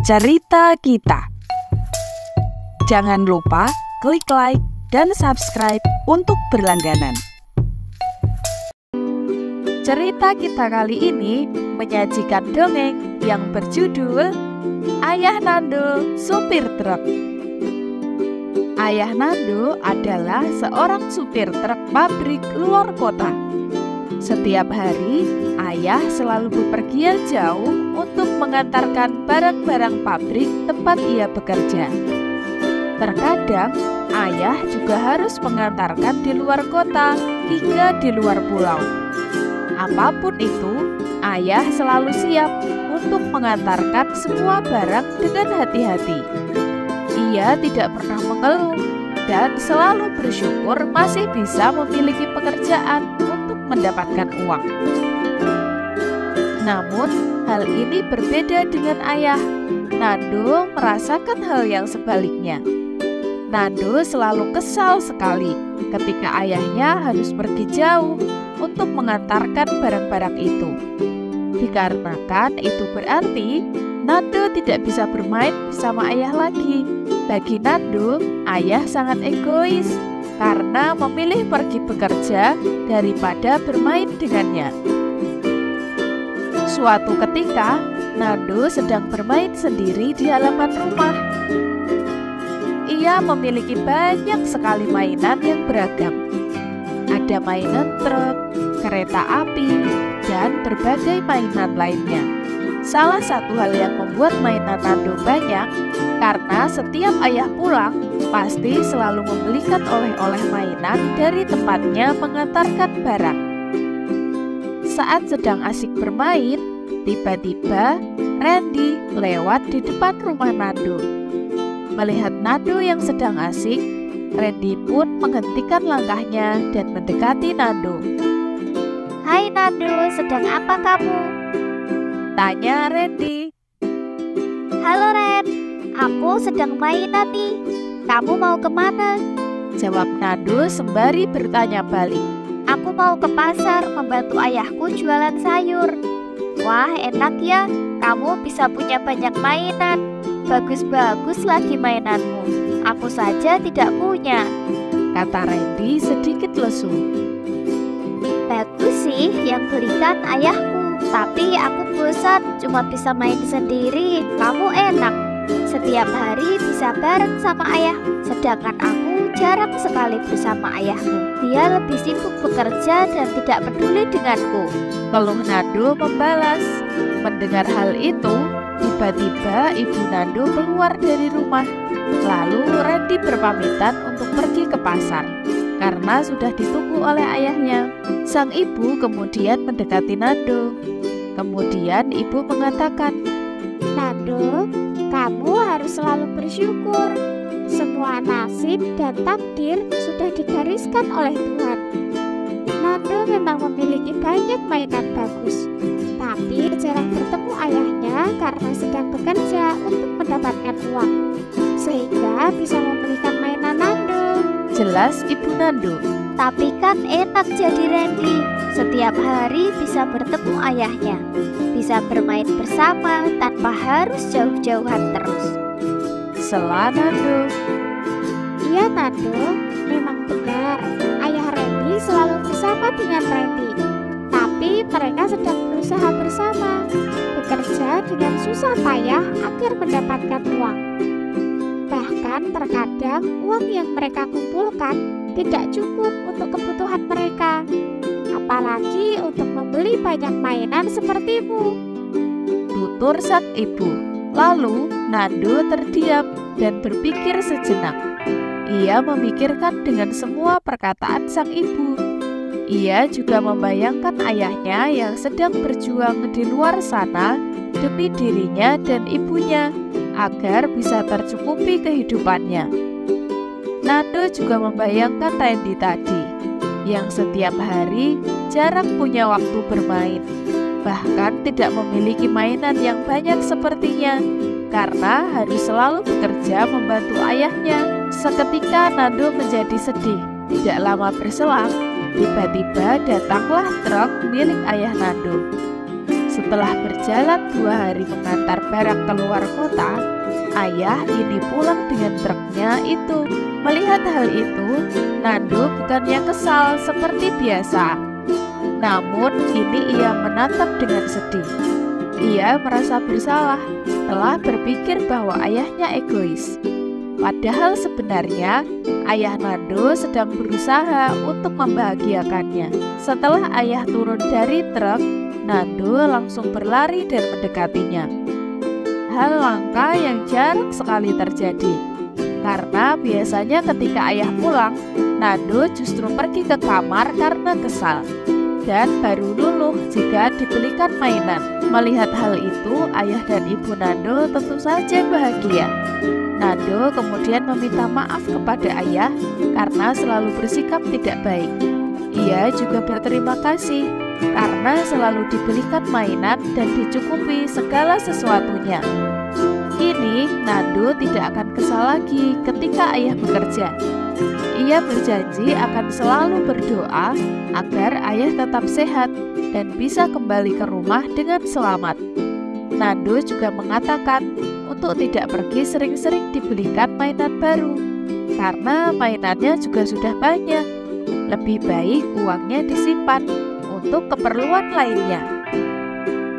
Cerita Kita. Jangan lupa klik like dan subscribe untuk berlangganan. Cerita kita kali ini menyajikan dongeng yang berjudul Ayah Nando, Supir Truk. Ayah Nando adalah seorang supir truk pabrik luar kota. Setiap hari, ayah selalu bepergian jauh untuk mengantarkan barang-barang pabrik tempat ia bekerja. Terkadang, ayah juga harus mengantarkan di luar kota hingga di luar pulau. Apapun itu, ayah selalu siap untuk mengantarkan semua barang dengan hati-hati. Ia tidak pernah mengeluh dan selalu bersyukur masih bisa memiliki pekerjaan untuk mendapatkan uang. Namun, hal ini berbeda dengan ayah. Nando merasakan hal yang sebaliknya. Nando selalu kesal sekali ketika ayahnya harus pergi jauh untuk mengantarkan barang-barang itu. Dikarenakan itu berarti Nando tidak bisa bermain bersama ayah lagi. Bagi Nando, ayah sangat egois karena memilih pergi bekerja daripada bermain dengannya. Suatu ketika, Nando sedang bermain sendiri di halaman rumah. Ia memiliki banyak sekali mainan yang beragam. Ada mainan truk, kereta api, dan berbagai mainan lainnya. Salah satu hal yang membuat mainan Nando banyak karena setiap ayah pulang pasti selalu membelikan oleh-oleh mainan dari tempatnya mengantarkan barang. Saat sedang asik bermain, tiba-tiba Randy lewat di depan rumah Nando. Melihat Nando yang sedang asik, Randy pun menghentikan langkahnya dan mendekati Nando. Hai Nando, sedang apa kamu? Tanya Randy. Halo Ren, aku sedang mainan nih. Kamu mau kemana? Jawab Nando sembari bertanya balik. Aku mau ke pasar membantu ayahku jualan sayur. Wah, enak ya, kamu bisa punya banyak mainan. Bagus-bagus lagi mainanmu. Aku saja tidak punya, kata Randy sedikit lesu. Bagus sih yang belikan ayahku, tapi aku bosan cuma bisa main sendiri. Kamu enak, setiap hari bisa bareng sama ayah, sedangkan aku jarang sekali bersama ayahku. Dia lebih sibuk bekerja dan tidak peduli denganku, keluh Nando membalas. Mendengar hal itu, tiba-tiba ibu Nando keluar dari rumah. Lalu Randy berpamitan untuk pergi ke pasar karena sudah ditunggu oleh ayahnya. Sang ibu kemudian mendekati Nando. Kemudian ibu mengatakan, Nando, kamu harus selalu bersyukur. Semua nasib dan takdir sudah digariskan oleh Tuhan. Nando memang memiliki banyak mainan bagus, tapi jarang bertemu ayahnya karena sedang bekerja untuk mendapatkan uang, sehingga bisa membelikan mainan Nando. Jelas ibu Nando. Tapi kan enak jadi Randy, setiap hari bisa bertemu ayahnya, bisa bermain bersama tanpa harus jauh-jauhan terus, sela Nando. Iya Nando, memang benar, ayah Randy selalu bersama dengan Randy. Tapi mereka sedang berusaha bersama, bekerja dengan susah payah agar mendapatkan uang. Bahkan terkadang uang yang mereka kumpulkan tidak cukup untuk kebutuhan mereka, apalagi untuk membeli banyak mainan sepertimu, tutur sang ibu. Lalu Nando terdiam dan berpikir sejenak. Ia memikirkan dengan semua perkataan sang ibu. Ia juga membayangkan ayahnya yang sedang berjuang di luar sana demi dirinya dan ibunya agar bisa tercukupi kehidupannya. Nando juga membayangkan Randy tadi yang setiap hari jarang punya waktu bermain, bahkan tidak memiliki mainan yang banyak sepertinya karena harus selalu bekerja membantu ayahnya. Seketika Nando menjadi sedih. Tidak lama berselang, tiba-tiba datanglah truk milik ayah Nando. Setelah berjalan 2 hari mengantar barang keluar kota, ayah ini pulang dengan truknya itu. Melihat hal itu, Nando bukannya kesal seperti biasa. Namun kini ia menatap dengan sedih. Ia merasa bersalah telah berpikir bahwa ayahnya egois. Padahal sebenarnya ayah Nando sedang berusaha untuk membahagiakannya. Setelah ayah turun dari truk, Nando langsung berlari dan mendekatinya. Hal langka yang jarang sekali terjadi. Karena biasanya ketika ayah pulang, Nando justru pergi ke kamar karena kesal dan baru luluh jika dibelikan mainan. Melihat hal itu, ayah dan ibu Nando tentu saja bahagia. Nando kemudian meminta maaf kepada ayah karena selalu bersikap tidak baik. Ia juga berterima kasih karena selalu dibelikan mainan dan dicukupi segala sesuatunya. Kini Nando tidak akan kesal lagi ketika ayah bekerja. Ia berjanji akan selalu berdoa agar ayah tetap sehat dan bisa kembali ke rumah dengan selamat. Nando juga mengatakan untuk tidak pergi sering-sering dibelikan mainan baru, karena mainannya juga sudah banyak. Lebih baik uangnya disimpan untuk keperluan lainnya.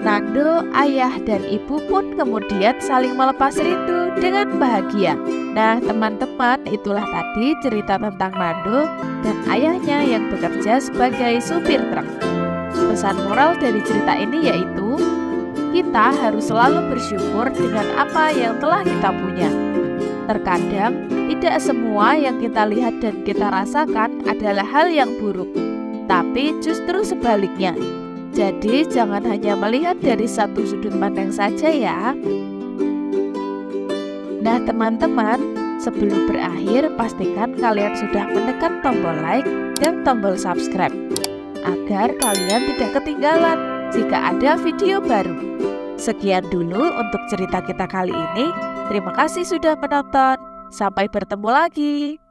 Nando, ayah, dan ibu pun kemudian saling melepas rindu dengan bahagia. Nah teman-teman, itulah tadi cerita tentang Nando dan ayahnya yang bekerja sebagai supir truk. Pesan moral dari cerita ini yaitu, kita harus selalu bersyukur dengan apa yang telah kita punya. Terkadang, tidak semua yang kita lihat dan kita rasakan adalah hal yang buruk, tapi justru sebaliknya. Jadi, jangan hanya melihat dari satu sudut pandang saja ya. Nah, teman-teman, sebelum berakhir, pastikan kalian sudah menekan tombol like dan tombol subscribe, agar kalian tidak ketinggalan jika ada video baru. Sekian dulu untuk cerita kita kali ini. Terima kasih sudah menonton. Sampai bertemu lagi.